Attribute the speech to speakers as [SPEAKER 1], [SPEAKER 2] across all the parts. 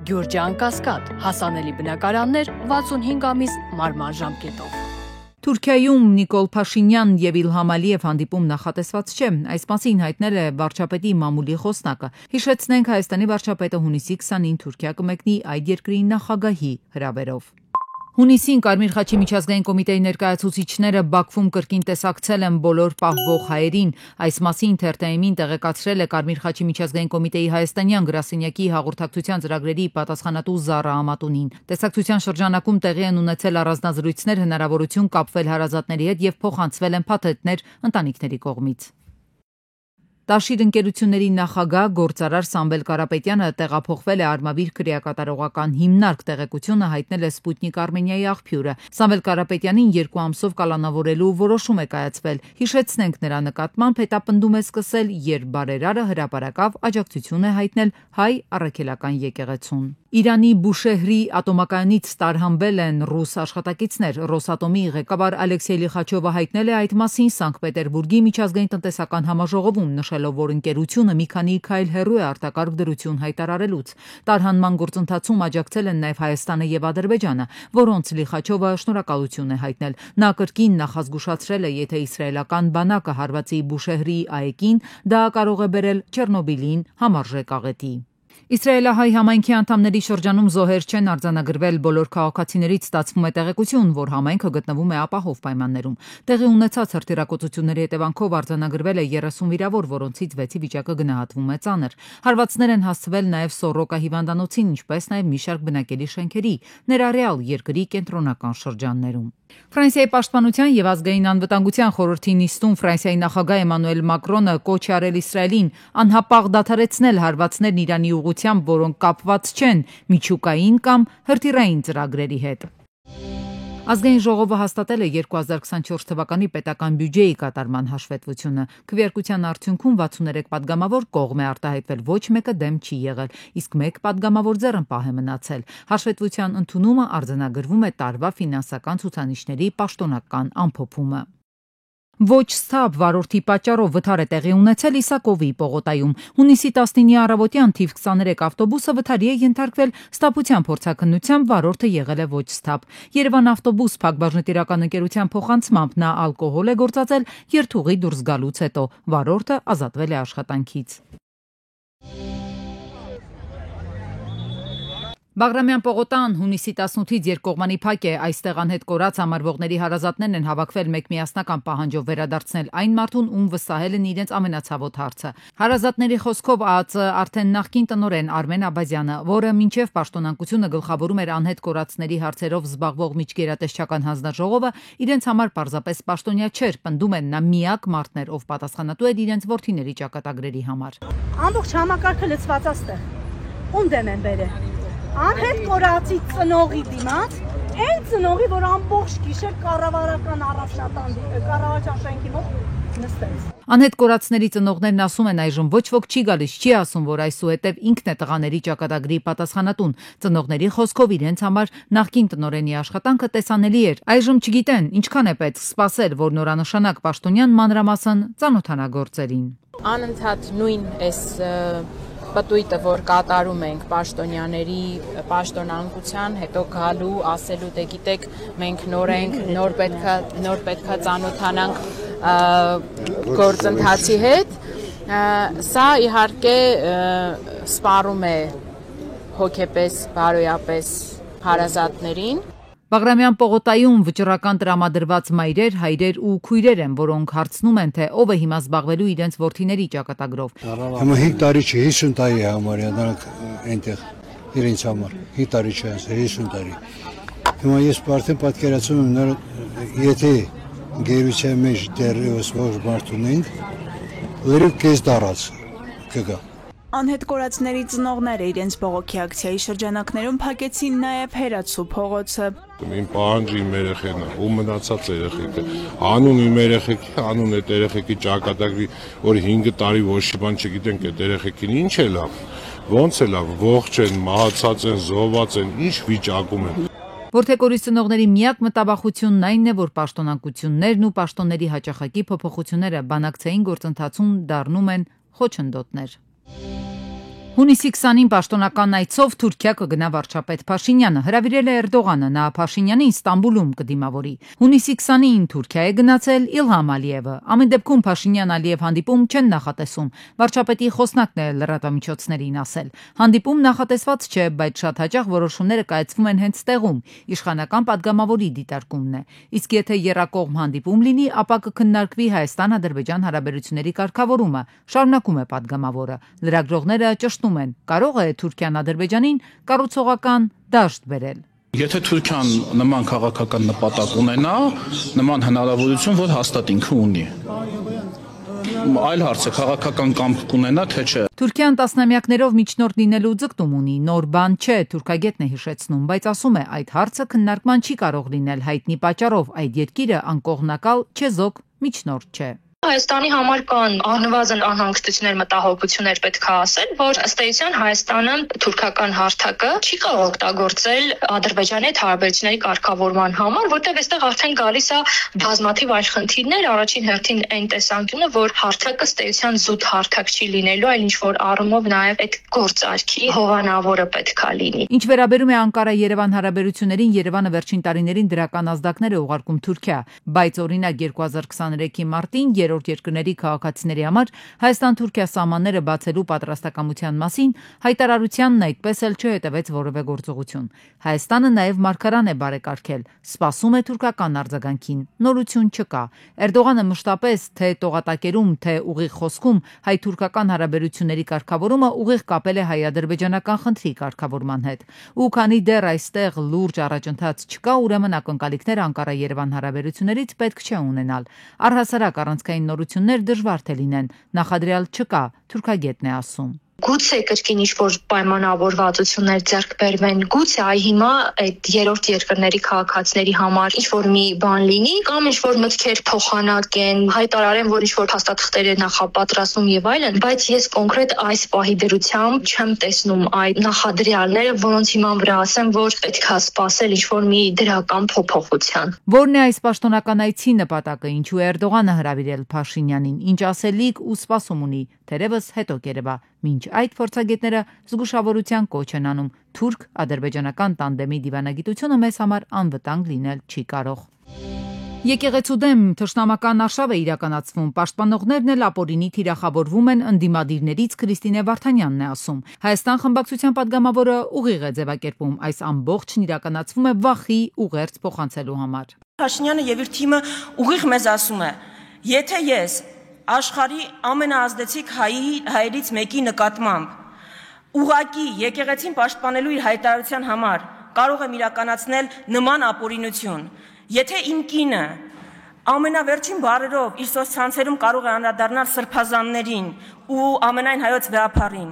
[SPEAKER 1] Գյուրջան Կասկադ, հասանելի բնակարաններ 65 ամիս մարման ժամկետով։
[SPEAKER 2] Թուրքիայում Նիկոլ Փաշինյան եւ Իլհամ Ալիև հանդիպում նախատեսված չէ, այս մասին հայտնել է վարչապետի մամուլի խոսնակը։ Հիշեցնենք, Հայաստանի վարչապետը հունիսի 20-ին Թուրքիա կմեկնի այդ երկրի նախագահի հրավերով։ Հունիսին Կարմիր խաչի միջազգային կոմիտեի ներկայացուցիչները Բաքվում կրկին տեսակցել են բոլոր պահվող հայերին։ Այս մասին Թերթ-ին տեղեկացրել է Կարմիր խաչի միջազգային կոմիտեի հայաստանյան գրասենյակի հաղորդակցության ծրագրերի պատասխանատու Զարա Ամատունին։ Տեսակցության շրջանակում տեղի են ունեցել առանձնազրույցներ, հնարավորություն կապվել հարազատների հետ եւ փոխանցվել են փաթեթներ ընտանիքների կողմից։ Տաշիր ընկերությունների նախագահ գործարար Սամվել Կարապետյանը տեղափոխվել է Արմավիր քրեակատարողական հիմնարկ, տեղեկությունը հայտնել է Սպուտնիկ Արմենիայի աղբյուրը։ Սամվել Կարապետյանին 2 ամսով կալանավորելու որոշում է կայացվել։ Հիշեցնենք, նրա նկատմամբ հետապնդում է սկսել, երբ բարերարը հրապարակավ աջակցություն է հայտնել հայ առաքելական եկեղեցուն։ Իրանի Բուշեհրի ատոմակայանից տարհանվել են ռուս աշխատակիցներ։ Ռոսատոմի ղեկավար Ալեքսեյ Լիխաչովը հայտնել է այդ մասին Սանկտ Պետերբուրգի միջազգային տնտեսական համաժողովում, նշելով, որ ընկերությունը մի քանի քայլ հեռու է արտակարգ դրություն հայտարարելուց։ Տարհանման գործընթացում աջակցել են նաև Հայաստանը եւ Ադրբեջանը, որոնց Լիխաչովը շնորհակալություն է հայտնել։ Նա կրկին նախազգուշացրել է, եթե իսրայելական բանակը հարվածի Բուշեհրի ԱԵԿ-ին, դա կարող է բերել Չեռնոբիլին համարժեք աղետի։ Իսրայելահայ համայնքի անդամների շրջանում զոհեր չեն արձանագրվել, բոլոր քաղաքացիներից ստացվում է տեղեկություն, որ համայնքը գտնվում է ապահով պայմաններում։ Տեղի ունեցած հրթիռակոծությունների հետևանքով արձանագրվել է 30 վիրավոր, որոնցից 6-ի վիճակը գնահատվում է ծանր։ Հարվածներ են հասցվել նաև Սորոկա հիվանդանոցին, ինչպես նաև մի շարք բնակելի շենքերի, ներառյալ երկրի կենտրոնական շրջաններում։ Ֆրանսիայի պաշտպանության եւ ազգային անվտանգության խորհրդի նիստում Ֆրանսիայի նախագահ Էմանուել Մակրոնը կոչ է արել Իսրայելին անհապաղ դադարեցնել հարվածներն Իրանի ուղղությամբ, որոնք կապված չեն միջուկային կամ հրթիռային ծրագրերի հետ։ Ազգային ժողովը հաստատել է 2024 թվականի պետական բյուջեի կատարման հաշվետվությունը։ Քվեարկության արդյունքում 63 պատգամավոր կողմ է արտահայտվել, ոչ մեկը դեմ չի եղել, իսկ 1 պատգամավոր ձեռնպահ է մնացել։ Հաշվետվության ընդունումը արձանագրվում է տարվա ֆինանսական ցուցանիշների պաշտոնական ամփոփումը։ Ոչ սթափ վարորդի պատճառով վթար է տեղի ունեցել Իսակովի պողոտայում։ Հունիսի 19-ի առավոտյան թիվ 23 ավտոբուսը վթարի է ենթարկվել, սթափության փորձաքննությամբ վարորդը եղել է ոչ սթափ։ Երևան ավտոբուս փակbaşնետիրական ընկերության փոխանցմամբ նա ալկոհոլ է գործածել երթուղի դուրս գալուց հետո։ Վարորդը ազատվել է աշխատանքից։ Բաղրամյան պողոտան հունիսի 18-ից երկկողմանի փակ է, այստեղ անհետ կորած համարվողների հարազատներն են հավաքվել մեկ միասնական պահանջով վերադարձնել այն մարդուն, ում վստահել են իրենց ամենացավոտ հարցը։ Հարազատների խոսքով ԱԱԾ արդեն նախկին տնօրեն Արմեն Աբազյանը, որը մինչև պաշտոնանկությունը գլխավորում էր անհետ կորածների հարցերով զբաղվող միջգերատեսչական հանձնաժողովը, իրենց համար պարզապես պաշտոնյա չէր, պնդում են, նա միակ մարդն էր, ով պատասխանատու էր իրենց որդիների ճակատագրերի համար։
[SPEAKER 3] Ամբողջ համակարգը լծված աստեղ։ Ում դեմ են բերել։ Անհետ կորածի ծնողի դիմաց, այն ծնողի, որ ամբողջ գիշեր կառավարական կառավարության շենքի մոտ նստեց։
[SPEAKER 2] Անհետ կորածների ծնողներն ասում են այժմ ոչ ոք չի գալիս, չի ասում, որ այսուհետև ինքն է տղաների ճակատագրի պատասխանատուն։ Ծնողների խոսքով իրենց համար նախկին տնօրենի աշխատանքը տեսանելի էր։ Այժմ չգիտեն, ինչքան է պետք սպասել, որ նորանշանակ պաշտոնյան մանրամասն ծանոթանա գործերին։
[SPEAKER 4] Անընդհատ նույն այս պտույտը, որ կատարում ենք պաշտոնյաների պաշտոնանկության, հետո գալու, ասելու, դե գիտեք, մենք նոր ենք, նոր պետքա ծանոթանանք գործընթացի հետ, սա իհարկե սպառում է հոգեպես, բարոյապես հարազատներին։
[SPEAKER 2] Բաղրամյան պողոտայում վճռական տրամադրված մայրեր, հայրեր ու քույրեր են, որոնք հարցնում են, թե ով է հիմա զբաղվելու իրենց որդիների ճակատագրով։
[SPEAKER 5] Հիմա 5 տարի չէ, 50 տարի է համարյա, նրանք այնտեղ իրենց համար 5 տարի չէ, 50 տարի։ Հիմա ես արդեն պատկերացնում եմ, եթե գերության մեջ դեռևս ոչ մարդ ունենք, լրիվ կես դարած կգա։
[SPEAKER 6] Անհետ կորածների ծնողները իրենց բողոքի ակցիայի շրջանակներում փակեցին նաև Հերացու փողոցը։
[SPEAKER 7] Իմ պահանջը իմ երեխեն է, ու մնացած երեխեքը։ Անուն իմ երեխեքի, անուն այդ երեխեքի ճակատագրի, որ 5 տարի ոչ մի բան չգիտենք այդ երեխեքին ինչ է լավ, ոնց է լավ, ողջ են, մահացած են, զոհված են, ինչ վիճակում են։
[SPEAKER 2] Որդեկորից ծնողների միակ մտավախությունն այն է, որ պաշտոնակություններն ու պաշտոնների հաճախակի փոփոխությունները բանակցային գործընթացում դառնում են խոչընդոտներ։ Հունիսի 20-ին պաշտոնական այցով Թուրքիա կգնա վարչապետ Փաշինյանը, հրավիրել է Էրդողանը, նա Փաշինյանին Ստամբուլում կդիմավորի։ Հունիսի 20-ին Թուրքիա է գնացել Իլհամ Ալիևը։ Ամեն դեպքում Փաշինյան-Ալիև հանդիպում չեն նախատեսում։ Վարչապետի խոսնակն է լրատվամիջոցներին ասել։ Հանդիպում նախատեսված չէ, բայց շատ հաճախ որոշումները կայացվում են հենց տեղում, իշխանական падգամավորի դիտարկումն է։ Իսկ եթե եռակողմ հանդիպում լինի, ապա կքննարկվի Հայաստան-Ադրբեջան հարաբերությունների կարգավորումը, շարունակում է падգամավորը։ Լրագրողները ճշտում են, կարող է Թուրքիան Ադրբեջանին կառուցողական դաշտ բերել։
[SPEAKER 8] Եթե Թուրքիան նման քաղաքական նպատակ ունենա, նման հնարավորություն, որ հաստատ ինքը ունի։ Այլ հարց է, քաղաքական կամք կունենա, թե չէ։
[SPEAKER 2] Թուրքիան տասնամյակներով միջնորդ լինելու ձգտում ունի, նոր բան չէ, թուրքագետն է հիշեցնում, բայց ասում է, այդ հարցը քննարկման չի կարող լինել հայտնի պատճառով, այդ երկիրը անկողմնակալ չեզոք միջնորդ չէ։
[SPEAKER 9] Հայաստանի համար կան առնվազն անհանգստություններ, մտահոգություններ պետք է ասել, որ ըստ էության Հայաստանը թուրքական հարթակը չի կարող օգտագործել Ադրբեջանի հետ հարաբերությունների կարգավորման համար, որտեղ այստեղ արդեն գալիս է բազմաթիվ այլ խնդիրներ, առաջին հերթին այն տեսանկյունը, որ հարթակը ըստ էության զուտ հարթակ չի լինելու, այլ ինչ-որ առումով նաև այդ գործարքի հովանավորը պետք է լինի։
[SPEAKER 2] Ինչ վերաբերում է Անկարա-Երևան հարաբերություններին, Երևանը վերջին տարիներին դրական ազդակներ է ուղարկում Թուրքիա, բայց օրինակ 2023-ի մարտին երկրների քաղաքացիների համար Հայաստան-Թուրքիա սահմանները բացելու պատրաստակամության մասին հայտարարությանն այդպես էլ չհետևեց որևէ գործողություն։ Հայաստանը նաև մարգարան է բարեկարգել, սպասում է թուրքական արձագանքին, նորություն չկա։ Էրդողանը մշտապես թե տողատակերում, թե ուղիղ խոսքում հայ-թուրքական հարաբերությունների կարգավորումը ուղիղ կապել է հայ-ադրբեջանական խնդրի կարգավորման հետ։ Ու քանի դեռ այստեղ լուրջ առաջընթաց չկա, ուրեմն ակնկալիքներ Անկարա-Երևան հարաբերություններից պետք չէ ունենալ։ Առհասարակ առանցքային նորություններ դժվար թե լինեն, նախադրյալ չկա, թուրքագետն է ասում։
[SPEAKER 9] Գուցե կրկին ինչ-որ պայմանավորվածություններ ձեռք բերվեն, գուցե այ հիմա այդ երրորդ երկրների քաղաքացիների համար ինչ-որ մի բան լինի, կամ ինչ-որ մտքեր փոխանակեն, հայտարարեն, որ ինչ-որ փաստաթղթեր է նախապատրաստում եւ այլն, բայց ես կոնկրետ այս պահի դրությամբ չեմ տեսնում այդ նախադրյալները, որոնց հիման վրա ասեմ, որ պետք է սպասել ինչ-որ մի դրական փոփոխության։
[SPEAKER 2] Որն է այս պաշտոնական այցի նպատակը, ինչու է Էրդողանը հրավիրել Փաշինյանին, ինչ ասելիք ու սպասում ունի, թերևս հետո կերևա։ Մինչ այդ փորձագետները զգուշավորության կոչ են անում, թուրք-ադրբեջանական տանդեմի դիվանագիտությունը մեզ համար անվտանգ լինել չի կարող։ Եկեղեցու դեմ թշնամական արշավ է իրականացվում, պաշտպանողներն էլ ապօրինի թիրախավորվում են, ընդդիմադիրներից Քրիստինե Վարդանյանն է ասում։ Հայաստան խմբակցության падգամավորը ուղիղ է ձևակերպում, այս ամբողջն իրականացվում է վախի ուղերձ փոխանցելու համար։
[SPEAKER 10] Փաշինյանը եւ իր թիմը ուղիղ մեզ ասում է. եթե ես աշխարհի ամենաազդեցիկ հայերից մեկի նկատմամբ ուղակի եկեղեցին պաշտպանելու իր հայտարարության համար կարող եմ իրականացնել նման ապօրինություն, եթե իմ կինը ամենավերջին բառերով իր սոցցանցերում կարող է անդրադառնալ սրբազաններին ու ամենայն հայոց վեհապարին,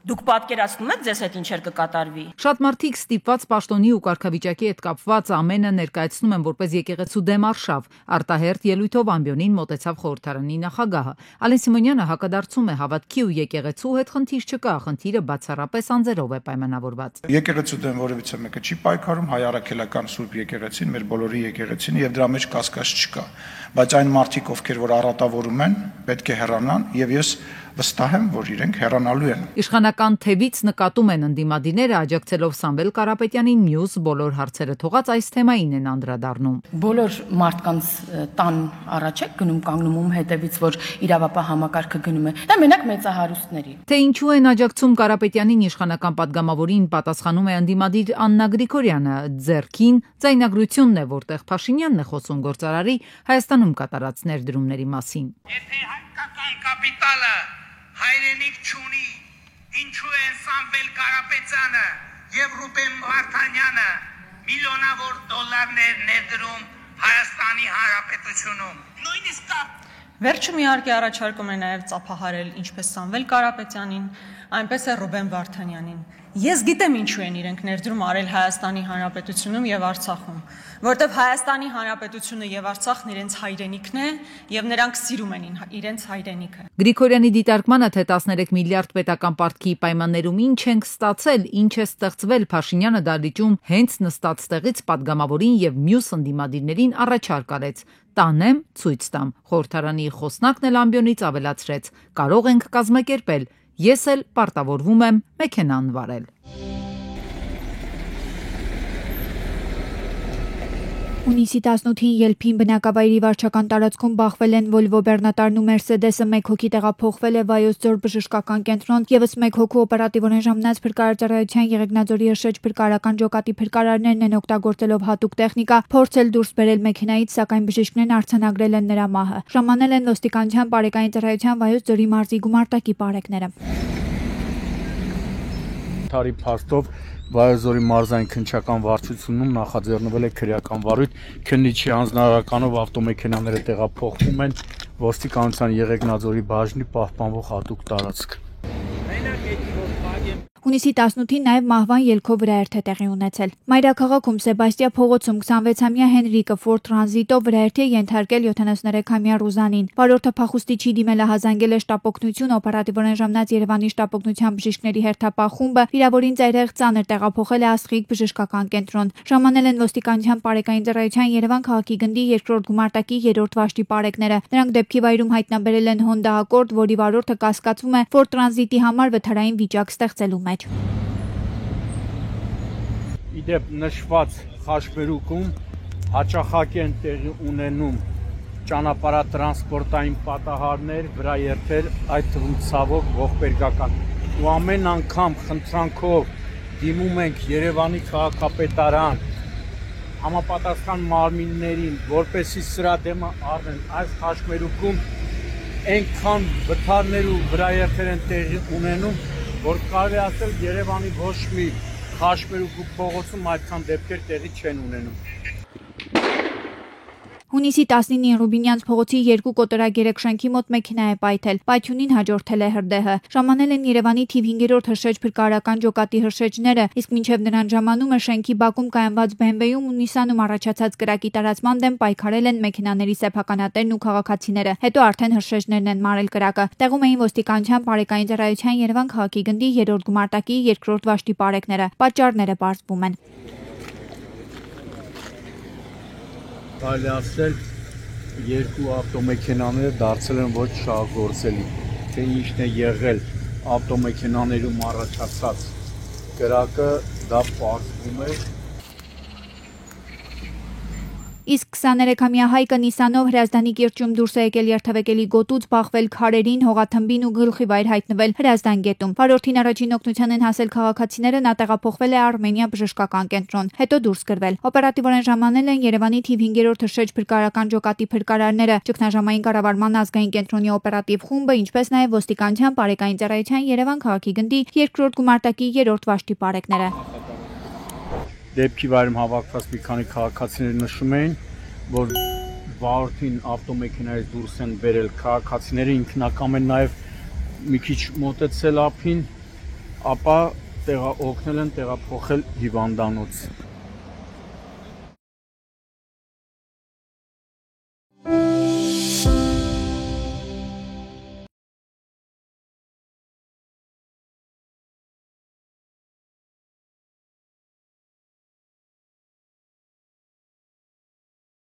[SPEAKER 10] դուք պատկերացնում եք ձեզ հետ ինչեր կկատարվի։
[SPEAKER 2] Շատ մարդիկ ստիպված պաշտոնի ու կարգավիճակի հետ կապված ամենը ներկայացնում են որպես եկեղեցու դեմ արշավ։ Արտահերթ ելույթով ամբիոնին մոտեցավ խորհրդարանի նախագահը։ Ալեն Սիմոնյանը հակադարձում է, հավատքի ու եկեղեցու հետ խնդիր չկա, խնդիրը բացառապես անձերով է պայմանավորված։
[SPEAKER 11] Եկեղեցու դեմ որևիցե մեկը չի պայքարում, հայ առաքելական Սուրբ եկեղեցին, մեր բոլորի եկեղեցին, եւ դրա մեջ կասկած չկա։ Բայց այն մարդիկ, ովքեր որ առատավորում են, պետք է հեռանան, եւ ես վստահ եմ, որ իրենք հեռանալու են։
[SPEAKER 2] Իշխանական թևից նկատում են ընդդիմադիրները աջակցելով Սամվել Կարապետյանին մյուս բոլոր հարցերը թողած այս թեմային են անդրադառնում։
[SPEAKER 12] Բոլոր մարդկանց տան առաջ է գնում կանգնում ում հետևից, որ իրավապահ համակարգը գնում է։ Դա մենակ մեծահարուստների։
[SPEAKER 2] Թե ինչու են աջակցում Կարապետյանին իշխանական падգամավորին, պատասխանում է ընդդիմադիր Աննա Գրիգորյանը, ձեռքին ձայնագրությունն է, որտեղ Փաշինյանն է խոսում գործարարի Հայաստանում կատարած ներդրումների մասին։
[SPEAKER 13] Եթե հայկական կապիտալը հայրենիք չունի, ինչու են Սամվել Կարապետյանը եւ Ռուբեն Վարդանյանը միլիոնավոր դոլարներ ներդրում Հայաստանի Հանրապետությունում։ Նույնիսկ
[SPEAKER 14] Վերջում իհարկե առաջարկում է նաև ծափահարել ինչպես Սամվել Կարապետյանին, այնպես է Ռուբեն Վարդանյանին։ Ես գիտեմ ինչու են իրենք ներդրում արել Հայաստանի Հանրապետությունում եւ Արցախում, որտեղ Հայաստանի Հանրապետությունը եւ Արցախն իրենց հայրենիքն է եւ նրանք սիրում են իրենց հայրենիքը։
[SPEAKER 2] Գրիգորյանի դիտարկմանը, թե 13 միլիարդ պետական պարտքի պայմաններում ինչ ենք ստացել, ինչ է ստեղծվել, Փաշինյանը դալիճում հենց նստած տեղից падգամավորին եւ մյուս ընդդիմադիրներին առաջարկ արեց։ Տանեմ, ցույց տամ։ Խորհրդարանի խոսնակն էլ ամբիոնից ավելացրեց. կարող ենք կազմակերպել Ես էլ պարտավորվում եմ մեքենան վարել։
[SPEAKER 15] Հունիսի 18-ին Ելփին բնակավայրի վարչական տարածքում բախվել են Volvo բեռնատարն ու Mercedes-ը, 1 հոգի տեղափոխվել է Վայոց ձոր բժշկական կենտրոն, եւս 1 հոգու օպերատիվորեն ժամանած փրկարարության Եղեգնաձորի Հրշեջ փրկարարական ջոկատի փրկարարներն են օգտագործելով հատուկ տեխնիկա փորձել դուրս բերել մեքենայից, սակայն բժիշկներն արձանագրել են նրա մահը։ Ժամանել են ոստիկանության բարեկային ծառայության Վայոց ձորի մարզի գումարտակի պարեկները։
[SPEAKER 8] Թարի փաստով Վայոց ձորի մարզային քննչական վարչությունում նախաձեռնվել է քրեական վարույթ, քննիչի հանձնարարականով ավտոմեքենաները տեղափոխվում են ոստիկանության Եղեգնաձորի բաժնի պահպանվող հատուկ տարածք։
[SPEAKER 15] Հունիսի 18-ին նաև մահվան ելքով վրաերթ է տեղի ունեցել։ Մայրաքաղաքում Սեբաստիա փողոցում 26-ամյա Հենրիկը Ford Transit-ով վրաերթի ենթարկել 73-ամյա Ռուզանին։ Վարորդը փախուստի չի դիմել, հազանգել է շտապօգնություն, օպերատիվորեն ժամանած Երևանի շտապօգնության բժիշկների հերթապահ խումբը վիրավորին ծայրահեղ ծանր տեղափոխել է Ասխիկ բժշկական կենտրոն։ Ժամանել են ոստիկանության բարեկային ծառայության Երևան քաղաքի գնդի 2-րդ գումարտակի 3-րդ վաշտի պարեկները։ Նրանք դեպքի վայրում հայտնաբերել են Honda Accord, որի վարորդը կասկածվում է Ford Transit-ի համար վթարային վիճակ ստեղծելու մեջ։
[SPEAKER 8] Իդեպ նշված խաչմերուկում հաճախակ են տեղի ունենում ճանապարհատրանսպորտային պատահարներ, վրաերթեր, այդ թվում ցավոք ողբերգական։ Ու ամեն անգամ խնդրանքով դիմում ենք Երևանի քաղաքապետարան, համապատասխան մարմիններին, որպեսզի սրա դեմը առնեն այս խաչմերուկում այնքան վթարներ ու վրաերթեր են տեղի ունենում, որ կարելի ասել Երևանի ոչ մի խաչմերուկ ու փողոցում այդքան դեպքեր տեղի չեն ունենում։
[SPEAKER 15] Հունիսի 19-ին Ռուբինյանց փողոցի 2 կոտորագերեկ շենքի մոտ մեքենա է պայթել։ Պայթյունին հաջորդել է հրդեհը։ Ժամանել են Երևանի թիվ 5-րդ Հրշեջ փրկարարական ջոկատի հրշեջները, իսկ մինչև նրան ժամանումը շենքի բակում կայանված BMW-ում ու Nissan-ում առաջացած կրակի տարածման դեմ պայքարել են մեքենաների սեփականատերն ու քաղաքացիները։ Հետո արդեն հրշեջներն են մարել կրակը։ Տեղում էին ոստիկանության բարեկային ծառայության Երևան քաղաքի գնդի 3-րդ գումարտակի 2-րդ վաշտի պարեկները։ Պատճառները պարզվում են։
[SPEAKER 8] Կարելի ասել երկու ավտոմեքենաները դարձել են ոչ շահագործելի, թե ինչն է եղել ավտոմեքենաներում առաջացած կրակը, դա պարզվում է։
[SPEAKER 15] Իսկ 23-ամյա Հայկը Նիսանով Հրազդանի կիրճում դուրս է եկել երթևեկելի գոտուց, բախվել քարերին, հողաթմբին ու գլխի վայր հայտնվել Հրազդան գետում։ Վարորդին առաջին օգնության են հասել քաղաքացիները, նա տեղափոխվել է Արմենիա բժշկական կենտրոն, հետո դուրս գրվել։ Օպերատիվորեն ժամանել են Երևանի թիվ 5-րդ Հրշեջ փրկարարական ջոկատի փրկարարները, ճգնաժամային կառավարման ազգային կենտրոնի օպերատիվ խումբը, ինչպես նաև ոստիկանության բարեկային ծառայության Երևան քաղաքի գնդի 2-րդ գումարտակի 3-րդ վաշտի պարեկները։
[SPEAKER 8] Դեպքի վայրում հավաքված մի քանի քաղաքացիներ նշում էին, որ վարորդին ավտոմեքենայից դուրս են բերել քաղաքացիները, ինքնակամ են նաև մի քիչ մոտեցել ափին, ապա օգնել են տեղափոխել հիվանդանոց։